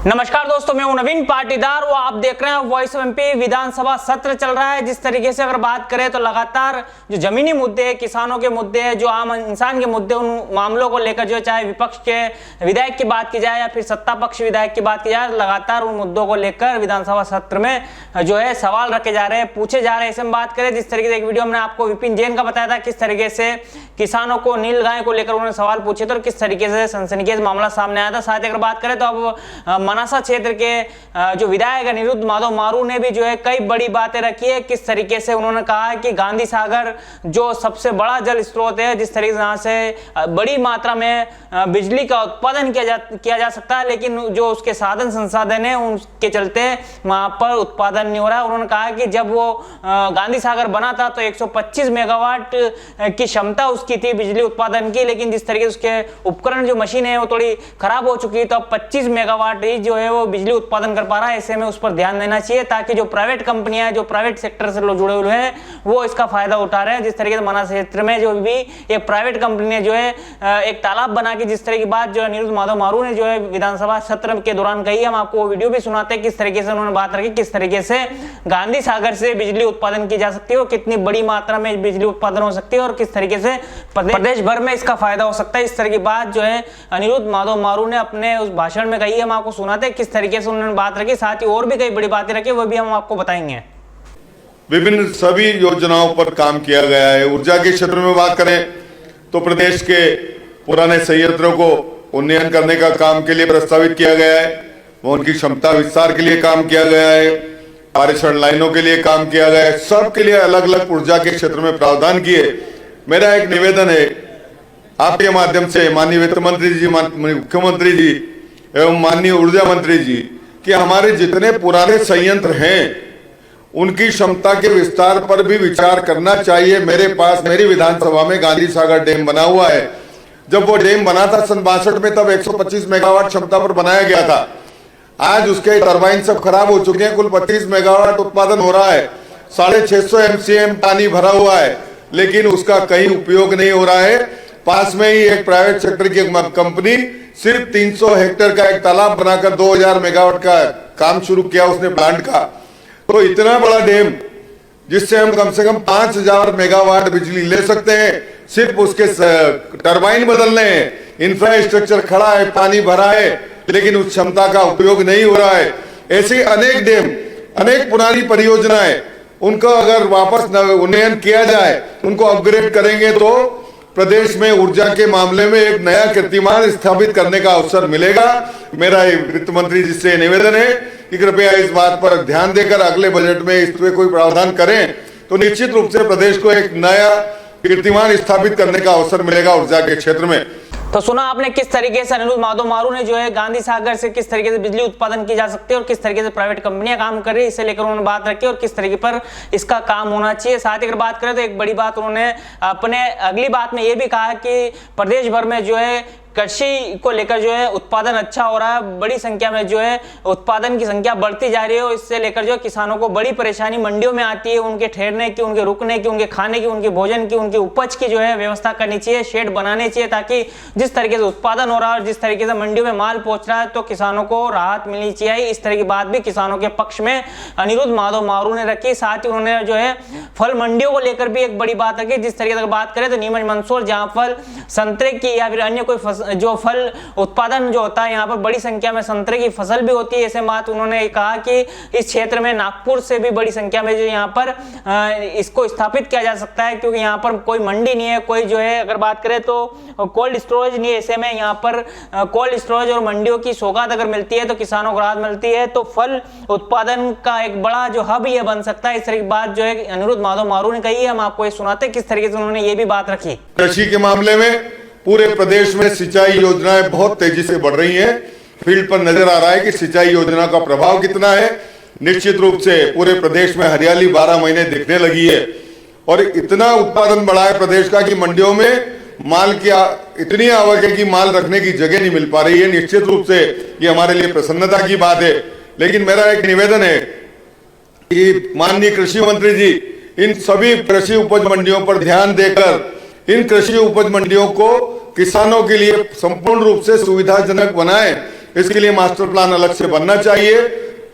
नमस्कार दोस्तों, मैं हूं नवीन पाटीदार। वो आप देख रहे हैं वॉइस ऑफ एमपी। विधानसभा सत्र चल रहा है। जिस तरीके से अगर बात करें तो लगातार जो जमीनी मुद्दे हैं, किसानों के मुद्दे हैं, जो आम इंसान के मुद्दे, उन मामलों को लेकर जो चाहे विपक्ष के विधायक की बात की जाए या फिर सत्ता पक्ष विधायक की बात की जाए, लगातार उन मुद्दों को लेकर विधानसभा सत्र में जो है सवाल रखे जा रहे हैं, पूछे जा रहे हैं। ऐसे में बात करें, जिस तरीके से एक वीडियो हमने आपको विपिन जैन का बताया था किस तरीके से किसानों को नीलगाय को लेकर उन्होंने सवाल पूछे थे और किस तरीके से सनसनीखेज मामला सामने आया था। साथ ही अगर बात करें तो अब मनासा क्षेत्र के जो विधायक अनिरुद्ध माधव मारू ने भी जो है कई बड़ी बातें रखी है। किस तरीके से उन्होंने कहा है कि गांधी सागर जो सबसे बड़ा जल स्रोत है, जिस तरीके से यहाँ से बड़ी मात्रा में बिजली का उत्पादन किया जा सकता है, लेकिन जो उसके साधन संसाधन है उनके चलते वहां पर उत्पादन नहीं हो रहा है। उन्होंने कहा कि जब वो गांधी सागर बना था तो 125 मेगावाट की क्षमता उसकी थी बिजली उत्पादन की, लेकिन जिस तरीके से उसके उपकरण जो मशीन है वो थोड़ी खराब हो चुकी है, तो अब 25 मेगावाट ही जो है वो बिजली उत्पादन कर पा रहा है। ऐसे में उस पर ध्यान देना चाहिए ताकि जो प्राइवेट कंपनियां हैं, जो प्राइवेट सेक्टर से लोग जुड़े हुए हैं, वो इसका फायदा उठा रहे हैं। जिस तरीके से मनासा क्षेत्र में जो भी एक प्राइवेट कंपनी ने जो है एक तालाब बना के, जिस तरह की बात जो अनिरुद्ध माधव मारू ने जो है विधानसभा सत्र के दौरान कही, हम आपको वीडियो भी सुनाते हैं किस तरीके से उन्होंने बात रखी, किस तरीके से गांधी सागर से बिजली उत्पादन की जा सकती है और कितनी बड़ी मात्रा में बिजली उत्पादन हो सकती है और किस तरीके से प्रदेश भर में इसका फायदा हो सकता है। इस तरह की बात जो है अनिरुद्ध माधव मारू ने अपने उस भाषण में कही, हम आपको सुनाते हैं किस तरीके से उन्होंने बात रखी। साथ ही और भी कई बड़ी बातें रखी, वो भी हम आपको बताएंगे। विभिन्न सभी योजनाओं पर काम किया गया है। ऊर्जा के क्षेत्र में बात करें तो प्रदेश के पुराने संयंत्रों को उन्नयन करने का काम के लिए प्रस्तावित किया गया है, वो उनकी क्षमता विस्तार के लिए काम किया गया है, पारेषण लाइनों के लिए काम किया गया है, सबके लिए अलग अलग ऊर्जा के क्षेत्र में प्रावधान किए। मेरा एक निवेदन है आपके माध्यम से माननीय वित्त मंत्री जी, मुख्यमंत्री जी एवं माननीय ऊर्जा मंत्री जी, कि हमारे जितने पुराने संयंत्र हैं उनकी क्षमता के विस्तार पर भी विचार करना चाहिए। मेरे पास मेरी विधानसभा में गांधी सागर डैम बना हुआ है। जब वो डैम बना था सन 62 में, तब 125 मेगावाट क्षमता पर बनाया गया था। आज उसके टरबाइन सब खराब हो चुके हैं। कुल 25 मेगावाट उत्पादन हो रहा है, 650 MCM पानी भरा हुआ है, लेकिन उसका कहीं उपयोग नहीं हो रहा है। पास में ही एक प्राइवेट सेक्टर की कंपनी सिर्फ 300 हेक्टेयर का एक तालाब बनाकर 2000 मेगावाट का काम शुरू किया उसने प्लांट का। तो इतना बड़ा डैम जिससे हम कम से कम 5000 मेगावाट बिजली ले सकते हैं, सिर्फ उसके टरबाइन बदलने हैं, इंफ्रास्ट्रक्चर खड़ा है, पानी भरा है, लेकिन उस क्षमता का उपयोग नहीं हो रहा है। ऐसी अनेक डैम, अनेक पुरानी परियोजनाएं, उनको अगर वापस उन्नयन किया जाए, उनको अपग्रेड करेंगे तो प्रदेश में ऊर्जा के मामले में एक नया कीर्तिमान स्थापित करने का अवसर मिलेगा। मेरा वित्त मंत्री जी से निवेदन है कि कृपया इस बात पर ध्यान देकर अगले बजट में इस पे कोई प्रावधान करें तो निश्चित रूप से प्रदेश को एक नया कीर्तिमान स्थापित करने का अवसर मिलेगा ऊर्जा के क्षेत्र में। तो सुना आपने किस तरीके से अनिरुद्ध माधव मारू ने जो है गांधी सागर से किस तरीके से बिजली उत्पादन की जा सकती है और किस तरीके से प्राइवेट कंपनियां काम कर रही है, इसे लेकर उन्होंने बात रखी और किस तरीके पर इसका काम होना चाहिए। साथ ही अगर बात करें तो एक बड़ी बात उन्होंने अपने अगली बात में ये भी कहा कि प्रदेश भर में जो है कृषि को लेकर जो है उत्पादन अच्छा हो रहा है, बड़ी संख्या में जो है उत्पादन की संख्या बढ़ती जा रही है और इससे लेकर जो किसानों को बड़ी परेशानी मंडियों में आती है। उनके ठहरने की, उनके रुकने की, उनके खाने की, उनके भोजन की, उनकी उपज की जो है व्यवस्था करनी चाहिए, शेड बनाने चाहिए, ताकि जिस तरीके से उत्पादन हो रहा है और जिस तरीके से मंडियों में माल पहुंच रहा है तो किसानों को राहत मिलनी चाहिए। इस तरह की बात भी किसानों के पक्ष में अनिरुद्ध माधव मारू ने रखी। साथ ही उन्होंने जो है फल मंडियों को लेकर भी एक बड़ी बात रखी। जिस तरीके से बात करें तो नीमच मंदसौर, जहां फल संतरे की या फिर अन्य कोई जो फल उत्पादन जो होता है, यहाँ पर बड़ी संख्या में संतरे की फसल भी होती है। ऐसे बात उन्होंने कहा कि इस क्षेत्र में नागपुर से भी बड़ी संख्या में जो यहाँ पर इसको स्थापित किया जा सकता है, क्योंकि यहाँ पर कोई मंडी नहीं है, कोई जो है अगर बात करें तो कोल्ड स्टोरेज नहीं है। ऐसे में यहाँ पर कोल्ड स्टोरेज और मंडियों की सौगात अगर मिलती है तो किसानों को राहत मिलती है, तो फल उत्पादन का एक बड़ा जो हब ये बन सकता है। इस तरह की बात जो है अनिरुद्ध माधव मारू ने कही है, हम आपको ये सुनाते किस तरीके से उन्होंने ये भी बात रखी। कृषि के मामले में पूरे प्रदेश में सिंचाई योजनाएं बहुत तेजी से बढ़ रही हैं। फील्ड पर नजर आ रहा है कि सिंचाई योजना का प्रभाव कितना है। निश्चित रूप से पूरे प्रदेश में हरियाली 12 महीने दिखने लगी है और इतना उत्पादन बढ़ा है प्रदेश का कि मंडियों में माल की इतनी आवक है कि माल रखने की जगह नहीं मिल पा रही है। निश्चित रूप से ये हमारे लिए प्रसन्नता की बात है। लेकिन मेरा एक निवेदन है कि माननीय कृषि मंत्री जी इन सभी कृषि उपज मंडियों पर ध्यान देकर इन कृषि उपज मंडियों को किसानों के लिए संपूर्ण रूप से सुविधाजनक बनाएं। इसके लिए मास्टर प्लान अलग से बनना चाहिए।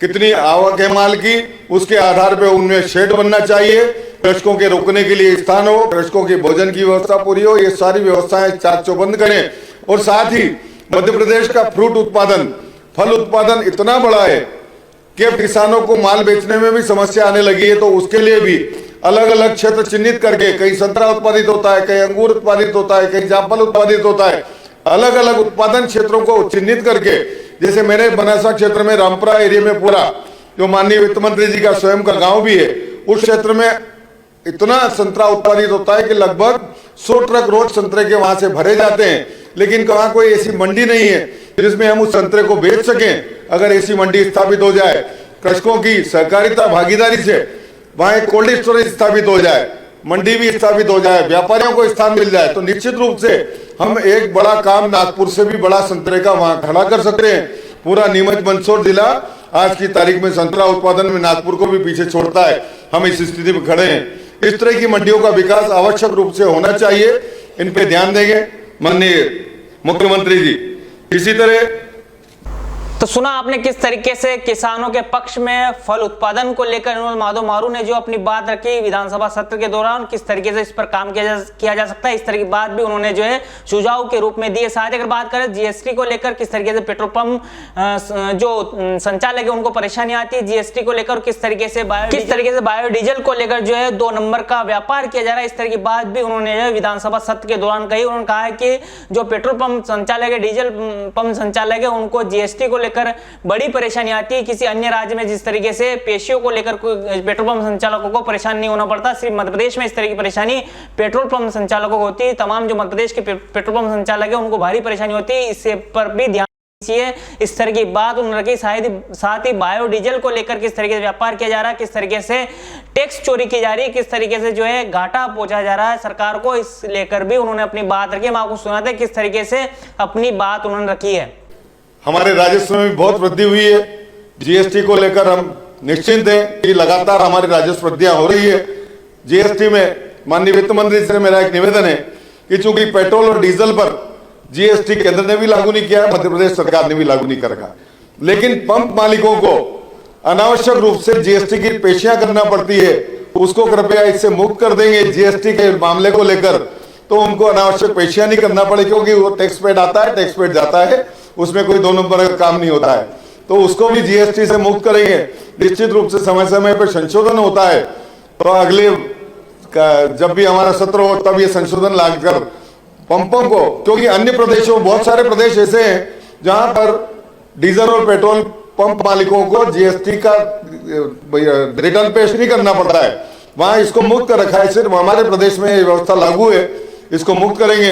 कितनी आवक है माल की, उसके आधार पर उनमें शेड बनना चाहिए। कृषकों के रुकने के लिए स्थान हो, कृषकों की भोजन की व्यवस्था पूरी हो, ये सारी व्यवस्थाएं चार चौबंद करें। और साथ ही मध्य प्रदेश का फ्रूट उत्पादन, फल उत्पादन इतना बड़ा है कि अब किसानों को माल बेचने में भी समस्या आने लगी है। तो उसके लिए भी अलग अलग क्षेत्र चिन्हित करके, कहीं संतरा उत्पादित होता है, कहीं अंगूर उत्पादित होता है, कहीं जामफल उत्पादित होता है, अलग अलग उत्पादन क्षेत्रों को चिन्हित करके, जैसे मेरे बनासा क्षेत्र में रामपुरा एरिया में पूरा जो माननीय वित्त मंत्री जी का स्वयं का गांव भी है, उस क्षेत्र में इतना संतरा उत्पादित होता है कि लगभग 100 ट्रक रोज संतरे के वहां से भरे जाते हैं। लेकिन वहां कोई ऐसी मंडी नहीं है जिसमें हम उस संतरे को बेच सकें। अगर ऐसी मंडी स्थापित हो जाए, कृषकों की सहकारिता भागीदारी से वहां एक कोल्ड स्टोरेज स्थापित हो जाए, मंडी भी स्थापित हो जाए, व्यापारियों को स्थान मिल जाए, तो निश्चित रूप से हम एक बड़ा काम नागपुर से भी बड़ा संतरे का वहां खड़ा कर सकते हैं। पूरा नीमच मंदसौर जिला आज की तारीख में संतरा उत्पादन में नागपुर को भी पीछे छोड़ता है। हम इस स्थिति में खड़े हैं। इस तरह की मंडियों का विकास आवश्यक रूप से होना चाहिए। इन पे ध्यान देंगे माननीय मुख्यमंत्री जी। इसी तरह तो सुना आपने किस तरीके से किसानों के पक्ष में फल उत्पादन को लेकर विनोद माधव मारू ने जो अपनी बात रखी विधानसभा सत्र के दौरान, किस तरीके से इस पर काम किया जा सकता है, इस तरह की बात भी उन्होंने जो है सुझाव के रूप में दिए। साथ ही अगर बात करें जीएसटी को लेकर, किस तरीके से पेट्रोल पंप जो संचालक है उनको परेशानी आती है जीएसटी को लेकर, किस तरीके से बायोडीजल को लेकर जो है 2 नंबर का व्यापार किया जा रहा है, इस तरह की बात भी उन्होंने विधानसभा सत्र के दौरान कही। उन्होंने कहा है कि जो पेट्रोल पंप संचालक है, डीजल पंप संचालक है, उनको जीएसटी को लेकर बड़ी परेशानी आती है। किसी अन्य राज्य में जिस तरीके से पेशियों को लेकर पेट्रोल पंप संचालकों को परेशान नहीं होना पड़ता, सिर्फ मध्य प्रदेश में इस तरह की परेशानी पेट्रोल पंप संचालकों को होती है। तमाम जो मध्य प्रदेश के पेट्रोल पंप संचालक है उनको भारी परेशानी होती है। इससे पर भी ध्यान दीजिए। इस तरह की बात उन्होंने रखी। साथ ही बायोडीजल को लेकर किस तरीके से व्यापार किया जा रहा है, किस तरीके से टैक्स चोरी की जा रही है, किस तरीके से जो है घाटा पहुंचा जा रहा है सरकार को, इस लेकर भी उन्होंने अपनी बात रखी। हम आपको सुनाते किस तरीके से अपनी बात उन्होंने रखी है। हमारे राजस्व में भी बहुत वृद्धि हुई है। जीएसटी को लेकर हम निश्चिंत हैं कि लगातार हमारी राजस्व वृद्धियां हो रही है। जीएसटी में माननीय वित्त मंत्री से मेरा एक निवेदन है कि चूंकि पेट्रोल और डीजल पर जीएसटी केंद्र ने भी लागू नहीं किया, मध्य प्रदेश सरकार ने भी लागू नहीं कर रखा, लेकिन पंप मालिकों को अनावश्यक रूप से जीएसटी की पेशियां करना पड़ती है, उसको कृपया इससे मुक्त कर देंगे। जीएसटी के मामले को लेकर तो उनको अनावश्यक पेशियां नहीं करना पड़े, क्योंकि वो टैक्स पेड आता है, टैक्स पेड जाता है, उसमें कोई 2 नंबर का काम नहीं होता है। तो उसको भी जीएसटी से मुक्त करेंगे। निश्चित रूप से समय समय पर संशोधन होता है, तो अगले जब भी हमारा सत्र हो तब ये संशोधन लाकर पंपों को, क्योंकि अन्य प्रदेशों, बहुत सारे प्रदेश ऐसे हैं जहां पर डीजल और पेट्रोल पंप मालिकों को जीएसटी का रिटर्न पेश नहीं करना पड़ता है, वहां इसको मुक्त कर रखा है। सिर्फ हमारे प्रदेश में ये व्यवस्था लागू है। इसको मुक्त करेंगे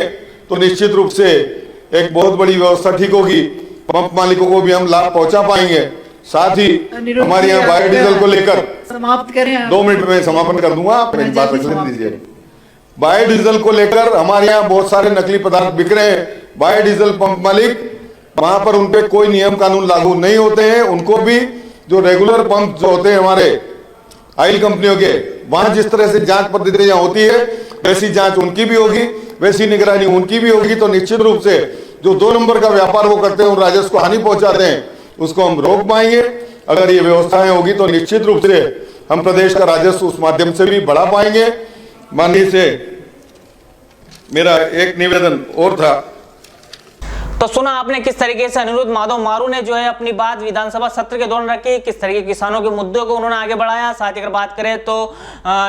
तो निश्चित रूप से एक बहुत बड़ी व्यवस्था ठीक होगी, पंप मालिकों को भी हम लाभ पहुंचा पाएंगे। साथ ही हमारे यहाँ बायोडीजल को लेकर समाप्त करें, 2 मिनट में समापन कर दूंगा, आप मेरी बात रख लीजिए। बायोडीजल को लेकर हमारे यहाँ बहुत सारे नकली पदार्थ बिक रहे हैं। बायोडीजल पंप मालिक, वहां पर उनपे कोई नियम कानून लागू नहीं होते हैं। उनको भी जो रेगुलर पंप जो होते हैं हमारे ऑयल कंपनियों के, वहां जिस तरह से जांच पद्धतियां होती है वैसी जांच उनकी भी होगी, वैसी निगरानी उनकी भी होगी। तो निश्चित रूप से जो 2 नंबर का व्यापार वो करते हैं और राजस्व को हानि पहुंचाते हैं, उसको हम रोक पाएंगे। अगर ये व्यवस्थाएं होगी तो निश्चित रूप से हम प्रदेश का राजस्व उस माध्यम से भी बढ़ा पाएंगे। माननीय से मेरा एक निवेदन और था। तो सुना आपने किस तरीके से विनोद माधव मारू ने जो है अपनी बात विधानसभा सत्र के दौरान रखी, किस तरीके किसानों के मुद्दों को उन्होंने आगे बढ़ाया। साथ ही अगर बात करें तो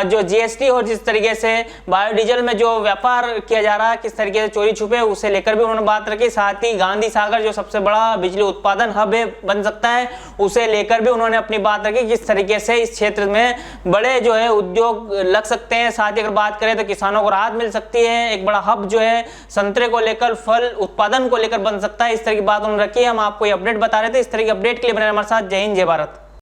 जो जीएसटी और जिस तरीके से बायोडीजल में जो व्यापार किया जा रहा है, किस तरीके से चोरी छुपे, उसे लेकर भी उन्होंने बात रखी। साथ ही गांधी सागर जो सबसे बड़ा बिजली उत्पादन हब बन सकता है, उसे लेकर भी उन्होंने अपनी बात रखी, किस तरीके से इस क्षेत्र में बड़े जो है उद्योग लग सकते हैं। साथ ही अगर बात करें तो किसानों को राहत मिल सकती है, एक बड़ा हब जो है संतरे को लेकर, फल उत्पादन को लेकर बन सकता है। इस तरह की बात उन्होंने रखी है। हम आपको ये अपडेट बता रहे थे। इस तरह की अपडेट के लिए बने हमारे साथ। जय हिंद, जय भारत।